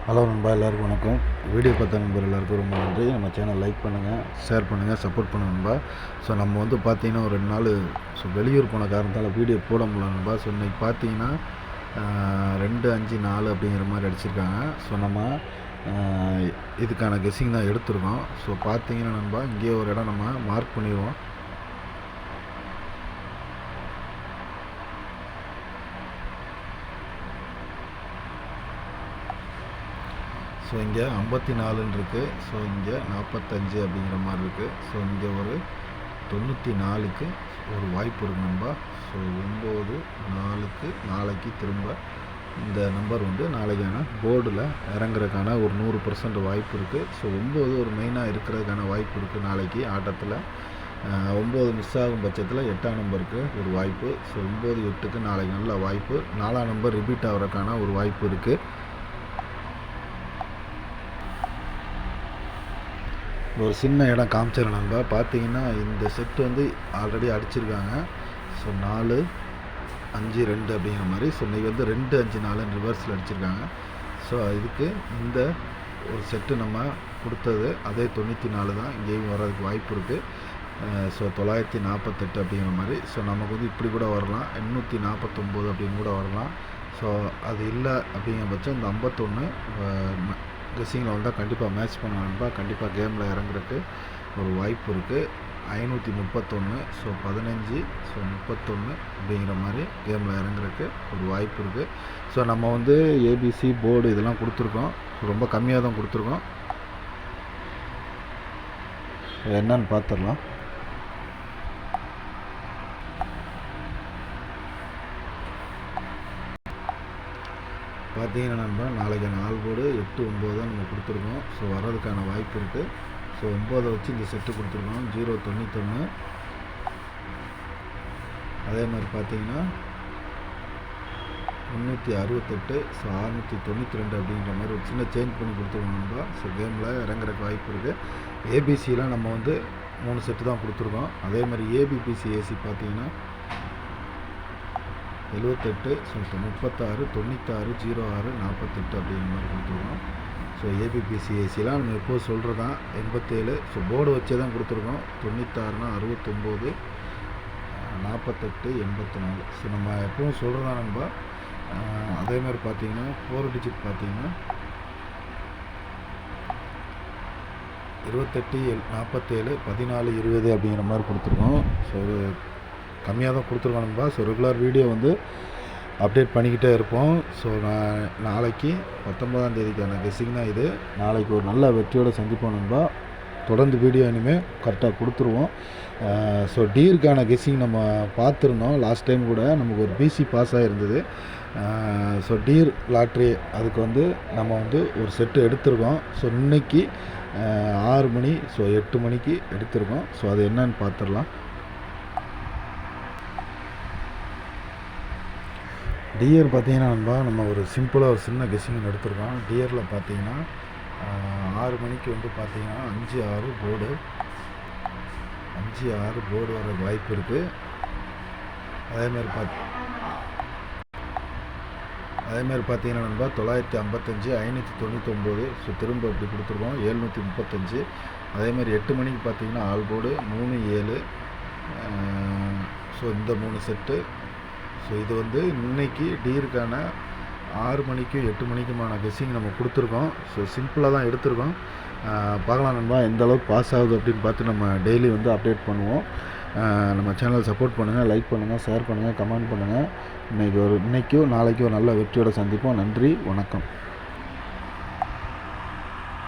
Hello நண்பா, எல்லாருக்கும் வணக்கம். வீடியோ பார்த்த நண்பர் எல்லாருக்கும் ரொம்ப நன்றி. நம்ம சேனல் லைக் பண்ணுங்கள், ஷேர் பண்ணுங்கள், சப்போர்ட் பண்ணுங்கள் நண்பா. ஸோ நம்ம வந்து பார்த்திங்கன்னா ஒரு 2 நாள் வெளியூர் போன காரணத்தால் வீடியோ போட முடியல நண்பா. ஸோ இன்றைக்கி பார்த்தீங்கன்னா 2, 5, 4 அப்படிங்கிற மாதிரி அடிச்சிருக்காங்க. ஸோ நம்ம இதுக்கான கெஸ்ஸிங் தான் எடுத்துருக்கோம். ஸோ பார்த்தீங்கன்னா நண்பா, இங்கேயே ஒரு இடம் நம்ம மார்க் பண்ணிடுவோம். ஸோ இங்கே 54 இருக்குது. ஸோ இங்கே 45 அப்படிங்கிற மாதிரி இருக்குது. ஸோ இங்கே ஒரு 94க்கு ஒரு வாய்ப்பு இருக்குது நண்பா. ஸோ 9-4க்கு நாளைக்கு திரும்ப இந்த நம்பர் வந்து நாளைக்கான போர்டில் இறங்குறதுக்கான ஒரு 100% வாய்ப்பு இருக்குது. ஸோ 9 ஒரு மெயினாக இருக்கிறதுக்கான வாய்ப்பு இருக்குது. நாளைக்கு ஆட்டத்தில் 9 மிஸ் ஆகும் பட்சத்தில் 8ஆம் நம்பருக்கு ஒரு வாய்ப்பு. ஸோ 9-8க்கு நாளைக்கு நல்ல வாய்ப்பு. 4ஆம் நம்பர் ரிப்பீட் ஆகிறதுக்கான ஒரு வாய்ப்பு இருக்குது. ஒரு சின்ன இடம் காமிச்சிடறேன் நண்பா. பார்த்தீங்கன்னா இந்த செட்டு வந்து ஆல்ரெடி அடிச்சிருக்காங்க. ஸோ 4-5-2 அப்படிங்கிற மாதிரி. ஸோ இன்றைக்கி வந்து 2-5-4 ரிவர்ஸில் அடிச்சிருக்காங்க. ஸோ இதுக்கு இந்த ஒரு செட்டு நம்ம கொடுத்தது அதே 94 தான் இங்கேயும் வர்றதுக்கு வாய்ப்பு இருக்குது. ஸோ 948 அப்படிங்கிற மாதிரி. ஸோ நமக்கு வந்து இப்படி கூட வரலாம், 849 அப்படின்னு கூட வரலாம். ஸோ அது இல்லை அப்படிங்கிற பட்சம் இந்த 51 கெஸ்ஸிங்கில் வந்தால் கண்டிப்பாக மேட்ச் பண்ணணும்பா. கண்டிப்பாக கேமில் இறங்குறதுக்கு ஒரு வாய்ப்பு இருக்குது. 531, ஸோ 15, ஸோ 31 அப்படிங்கிற மாதிரி கேமில் இறங்குறதுக்கு ஒரு வாய்ப்பு இருக்குது. ஸோ நம்ம வந்து ஏபிசி போர்டு இதெல்லாம் கொடுத்துருக்கோம். ரொம்ப கம்மியாக தான் கொடுத்துருக்கோம். என்னன்னு பார்த்துடலாம். பார்த்தீங்கன்னா நண்பா, நாளைக்கு 4 போர்டு 8, 9 தான் நம்ம கொடுத்துருக்கோம். ஸோ வர்றதுக்கான வாய்ப்பு இருக்குது. ஸோ 9 வச்சு இந்த செட்டு கொடுத்துருக்கோம். 091. அதே மாதிரி பார்த்தீங்கன்னா 368, ஸோ 692 அப்படிங்கிற மாதிரி ஒரு சின்ன சேஞ்ச் பண்ணி கொடுத்துருக்கோம் நண்பா. ஸோ கேமில் இறங்குறதுக்கு வாய்ப்பு இருக்குது. ஏபிசியில் நம்ம வந்து 3 செட்டு தான் கொடுத்துருக்கோம். அதே மாதிரி ஏபிபிசி ஏசி பார்த்தீங்கன்னா 78, ஸோ 36, 96, 06, 48 அப்படிங்கிற மாதிரி கொடுத்துருக்கோம். ஸோ ஏபிபிசி ஏசிலாம் நம்ம எப்போது சொல்கிறது தான் 87. ஸோ போர்டு வச்சே தான் கொடுத்துருக்கோம். 96னா 69, 48, 84. ஸோ நம்ம எப்பவும் சொல்கிறது தான் நண்பா. அதே மாதிரி பார்த்தீங்கன்னா 4 டிஜிட் பார்த்தீங்கன்னா 28, 47, 14, 20 அப்படிங்கிற மாதிரி கொடுத்துருக்கோம். ஸோ ஒரு கம்மியாக தான் கொடுத்துருக்கோம் நண்பா. ஸோ ரெகுலர் வீடியோ வந்து அப்டேட் பண்ணிக்கிட்டே இருப்போம். ஸோ நாளைக்கு 19ஆம் தேதிக்கான கெஸ்ஸிங் தான் இது. நாளைக்கு ஒரு நல்ல வெற்றியோடு சந்திப்போம் நண்பா. தொடர்ந்து வீடியோ இனிமேல் கரெக்டாக கொடுத்துருவோம். ஸோ டீருக்கான கெஸ்ஸிங் நம்ம பார்த்துருந்தோம். லாஸ்ட் டைம் கூட நமக்கு ஒரு பிசி பாஸ் ஆகிருந்தது. ஸோ டீர் லாட்ரி அதுக்கு வந்து நம்ம வந்து ஒரு செட்டு எடுத்திருக்கோம். ஸோ இன்றைக்கி 6 மணி, ஸோ 8 மணிக்கு எடுத்திருக்கோம். ஸோ அது என்னன்னு பார்த்துடலாம். டியர் பார்த்தீங்கன்னா நண்பா, நம்ம ஒரு சிம்பிளாக ஒரு சின்ன கெஸ்ஸிங் எடுத்துருக்கோம். டியரில் பார்த்தீங்கன்னா 6 மணிக்கு வந்து பார்த்தீங்கன்னா 5-6 போர்டு, 5-6 போர்டு வர வாய்ப்பு இருக்குது. அதேமாதிரி பார்த்தீங்கன்னா நண்பா 955, 599, ஸோ திரும்ப இப்படி கொடுத்துருக்கோம் 735. அதேமாதிரி 8 மணிக்கு பார்த்தீங்கன்னா ஆல் போர்டு 3, 7, ஸோ இந்த 3 செட்டு. ஸோ இது வந்து இன்றைக்கி டீருக்கான 6 மணிக்கும் 8 மணிக்குமான கெஸ்ஸிங் நம்ம கொடுத்துருக்கோம். ஸோ சிம்பிளாக தான் எடுத்திருக்கோம். பார்க்கலாம் நண்பா எந்த அளவுக்கு பாஸ் ஆகுது அப்படின்னு பார்த்து நம்ம டெய்லி வந்து அப்டேட் பண்ணுவோம். நம்ம சேனல் சப்போர்ட் பண்ணுங்கள், லைக் பண்ணுங்கள், ஷேர் பண்ணுங்கள், கமெண்ட் பண்ணுங்கள். இன்றைக்கும் நாளைக்கும் ஒரு நல்ல வெற்றியோடு சந்திப்போம். நன்றி, வணக்கம்.